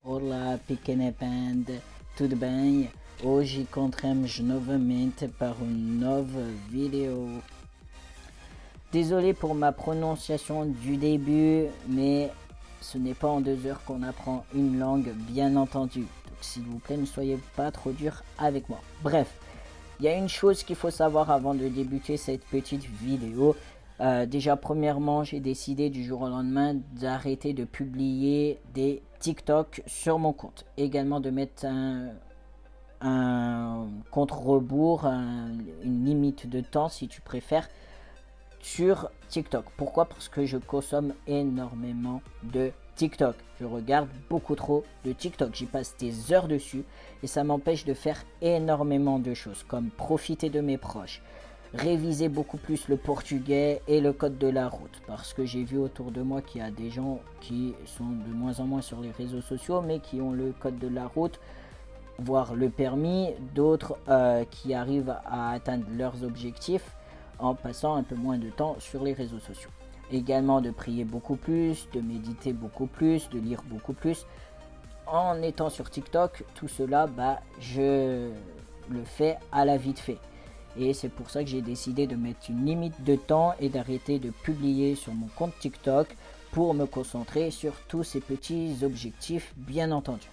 Olá, pequena panda, tudo bem? Hoje encontramos novamente para une nova vidéo. Désolé pour ma prononciation du début, mais ce n'est pas en 2 heures qu'on apprend une langue, bien entendu. Donc s'il vous plaît, ne soyez pas trop dur avec moi. Bref, il y a une chose qu'il faut savoir avant de débuter cette petite vidéo. Déjà, premièrement, j'ai décidé du jour au lendemain d'arrêter de publier des TikTok sur mon compte. Également de mettre un contre-rebours, une limite de temps si tu préfères, sur TikTok. Pourquoi? Parce que je consomme énormément de TikTok. Je regarde beaucoup trop de TikTok. J'y passe des heures dessus et ça m'empêche de faire énormément de choses, comme profiter de mes proches, réviser beaucoup plus le portugais et le code de la route, parce que j'ai vu autour de moi qu'il y a des gens qui sont de moins en moins sur les réseaux sociaux mais qui ont le code de la route, voire le permis, d'autres qui arrivent à atteindre leurs objectifs en passant un peu moins de temps sur les réseaux sociaux. Également de prier beaucoup plus, de méditer beaucoup plus, de lire beaucoup plus. En étant sur TikTok, tout cela, je le fais à la vite fait. Et c'est pour ça que j'ai décidé de mettre une limite de temps et d'arrêter de publier sur mon compte TikTok pour me concentrer sur tous ces petits objectifs, bien entendu.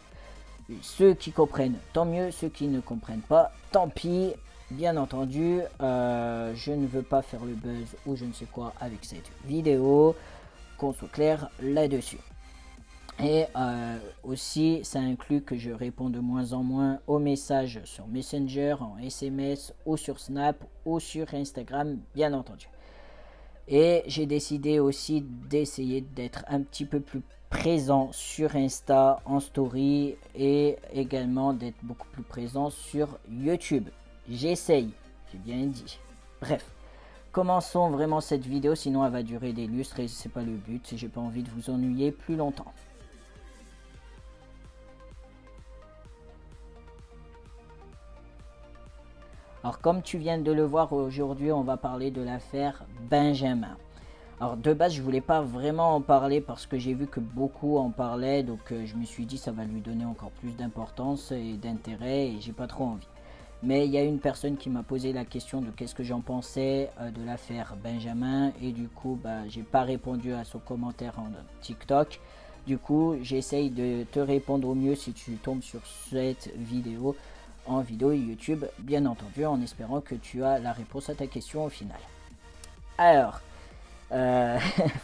Ceux qui comprennent, tant mieux. Ceux qui ne comprennent pas, tant pis. Bien entendu, je ne veux pas faire le buzz ou je ne sais quoi avec cette vidéo, qu'on soit clair là-dessus. Et aussi, ça inclut que je réponds de moins en moins aux messages sur Messenger, en SMS ou sur Snap ou sur Instagram, bien entendu. Et j'ai décidé aussi d'essayer d'être un petit peu plus présent sur Insta, en story, et également d'être beaucoup plus présent sur YouTube. J'essaye, j'ai bien dit. Bref, commençons vraiment cette vidéo, sinon elle va durer des lustres et c'est pas le but. J'ai pas envie de vous ennuyer plus longtemps. Alors comme tu viens de le voir, aujourd'hui on va parler de l'affaire Benjamin. Alors de base je voulais pas vraiment en parler parce que j'ai vu que beaucoup en parlaient, donc je me suis dit ça va lui donner encore plus d'importance et d'intérêt et j'ai pas trop envie. Mais il y a une personne qui m'a posé la question de qu'est-ce que j'en pensais de l'affaire Benjamin. Et du coup, j'ai pas répondu à son commentaire en TikTok. Du coup, j'essaye de te répondre au mieux si tu tombes sur cette vidéo en vidéo YouTube, bien entendu, en espérant que tu as la réponse à ta question au final. Alors,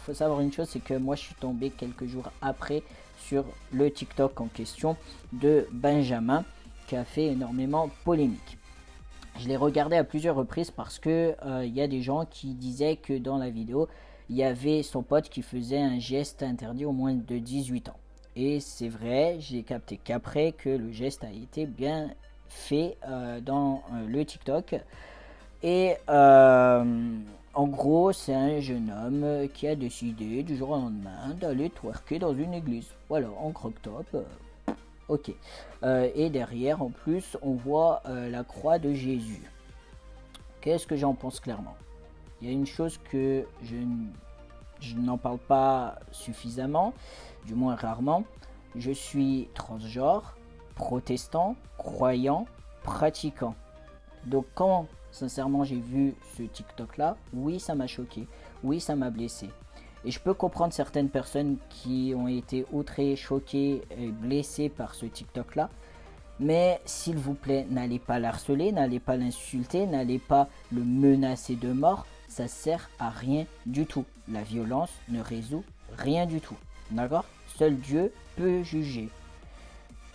faut savoir une chose, c'est que moi je suis tombé quelques jours après sur le TikTok en question de Benjamin, qui a fait énormément polémique. Je l'ai regardé à plusieurs reprises parce que y a des gens qui disaient que dans la vidéo il y avait son pote qui faisait un geste interdit aux moins de 18 ans. Et c'est vrai, j'ai capté qu'après que le geste a été bien fait dans le TikTok. Et en gros, c'est un jeune homme qui a décidé du jour au lendemain d'aller twerker dans une église. Voilà, en croque-top. Ok. Et derrière, en plus, on voit la croix de Jésus. Qu'est-ce que j'en pense clairement? Il y a une chose que je n'en parle pas suffisamment, du moins rarement. Je suis transgenre, protestant, croyant, pratiquant. Donc quand, sincèrement, j'ai vu ce TikTok-là, oui, ça m'a choqué. Oui, ça m'a blessé. Et je peux comprendre certaines personnes qui ont été outrées, choquées et blessées par ce TikTok-là. Mais s'il vous plaît, n'allez pas l'harceler, n'allez pas l'insulter, n'allez pas le menacer de mort. Ça sert à rien du tout. La violence ne résout rien du tout. D'accord? Seul Dieu peut juger.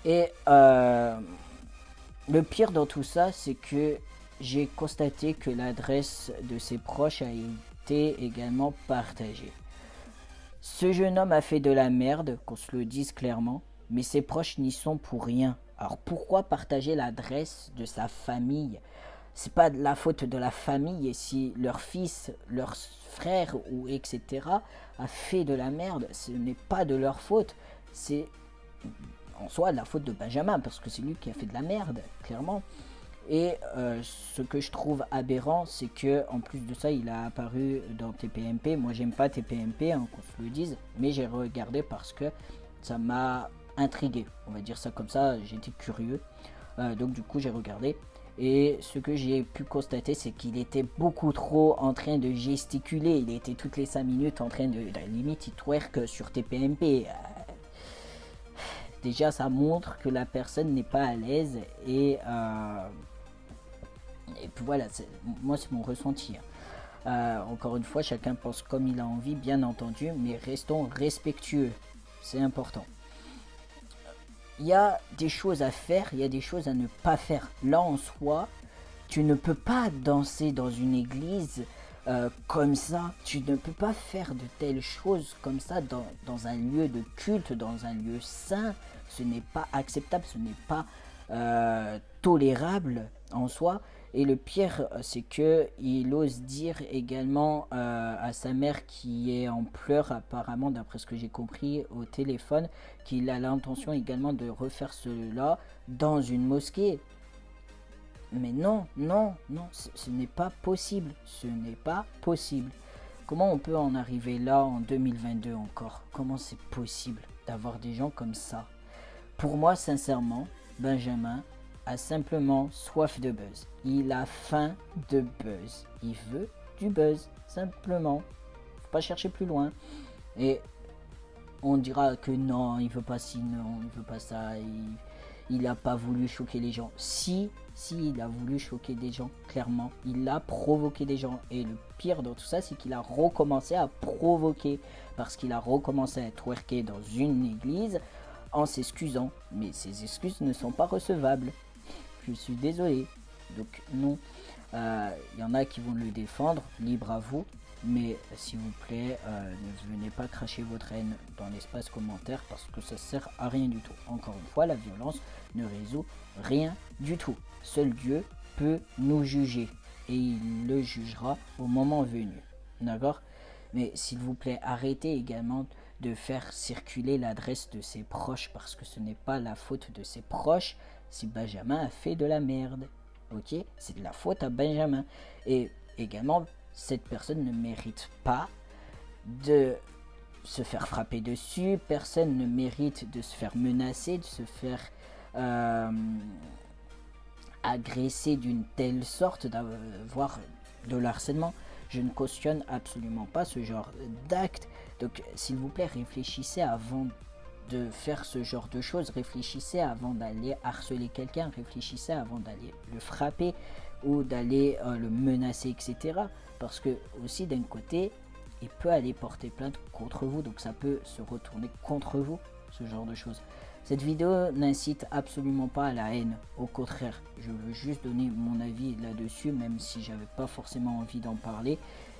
Et le pire dans tout ça, c'est que j'ai constaté que l'adresse de ses proches a été également partagée. Ce jeune homme a fait de la merde, qu'on se le dise clairement, mais ses proches n'y sont pour rien. Alors pourquoi partager l'adresse de sa famille? C'est pas de la faute de la famille, et si leur fils, leur frère ou etc. a fait de la merde, ce n'est pas de leur faute. C'est en soi de la faute de Benjamin, parce que c'est lui qui a fait de la merde, clairement. Et ce que je trouve aberrant, c'est que en plus de ça, il a apparu dans TPMP. Moi, j'aime pas TPMP, hein, qu'on se le dise, mais j'ai regardé parce que ça m'a intrigué. On va dire ça comme ça, j'étais curieux. Donc du coup, j'ai regardé. Et ce que j'ai pu constater, c'est qu'il était beaucoup trop en train de gesticuler. Il était toutes les 5 minutes en train de limite, il twerk sur TPMP. Déjà, ça montre que la personne n'est pas à l'aise et puis voilà, moi c'est mon ressenti. Encore une fois, chacun pense comme il a envie, bien entendu, mais restons respectueux, c'est important. Il y a des choses à faire, il y a des choses à ne pas faire. Là en soi, tu ne peux pas danser dans une église comme ça, tu ne peux pas faire de telles choses comme ça dans un lieu de culte, dans un lieu saint. Ce n'est pas acceptable, ce n'est pas tolérable en soi. Et le pire, c'est que il ose dire également à sa mère, qui est en pleurs apparemment, d'après ce que j'ai compris au téléphone, qu'il a l'intention également de refaire cela dans une mosquée. Mais non, non, non, ce n'est pas possible. Ce n'est pas possible. Comment on peut en arriver là en 2022 encore? Comment c'est possible d'avoir des gens comme ça? Pour moi, sincèrement, Benjamin a simplement soif de buzz. Il a faim de buzz. Il veut du buzz, simplement. Faut pas chercher plus loin. Et on dira que non, il veut pas ci, non, il veut pas ça. Il n'a pas voulu choquer les gens. Si, il a voulu choquer des gens, clairement. Il a provoqué des gens. Et le pire dans tout ça, c'est qu'il a recommencé à provoquer. Parce qu'il a recommencé à twerker dans une église en s'excusant. Mais ces excuses ne sont pas recevables. Je suis désolé. Donc non. Il y en a qui vont le défendre. Libre à vous. Mais s'il vous plaît, ne venez pas cracher votre haine dans l'espace commentaire parce que ça sert à rien du tout. Encore une fois, la violence ne résout rien du tout. Seul Dieu peut nous juger et il le jugera au moment venu. D'accord? Mais s'il vous plaît, arrêtez également de faire circuler l'adresse de ses proches parce que ce n'est pas la faute de ses proches si Benjamin a fait de la merde. Ok? C'est de la faute à Benjamin. Et également, cette personne ne mérite pas de se faire frapper dessus, personne ne mérite de se faire menacer, de se faire agresser d'une telle sorte, d'avoir de l'harcèlement. Je ne cautionne absolument pas ce genre d'acte. Donc s'il vous plaît, réfléchissez avant de faire ce genre de choses, réfléchissez avant d'aller harceler quelqu'un, réfléchissez avant d'aller le frapper ou d'aller le menacer, etc. Parce que aussi d'un côté, il peut aller porter plainte contre vous, donc ça peut se retourner contre vous, ce genre de choses. Cette vidéo n'incite absolument pas à la haine, au contraire, je veux juste donner mon avis là-dessus, même si j'avais pas forcément envie d'en parler,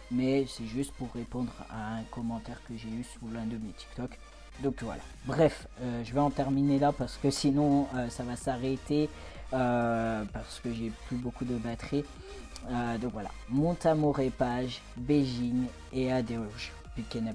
mais c'est juste pour répondre à un commentaire que j'ai eu sous l'un de mes TikTok. Donc voilà, bref, je vais en terminer là parce que sinon ça va s'arrêter parce que j'ai plus beaucoup de batterie. Donc voilà, mon amour et page, Beijing et adieu, pequena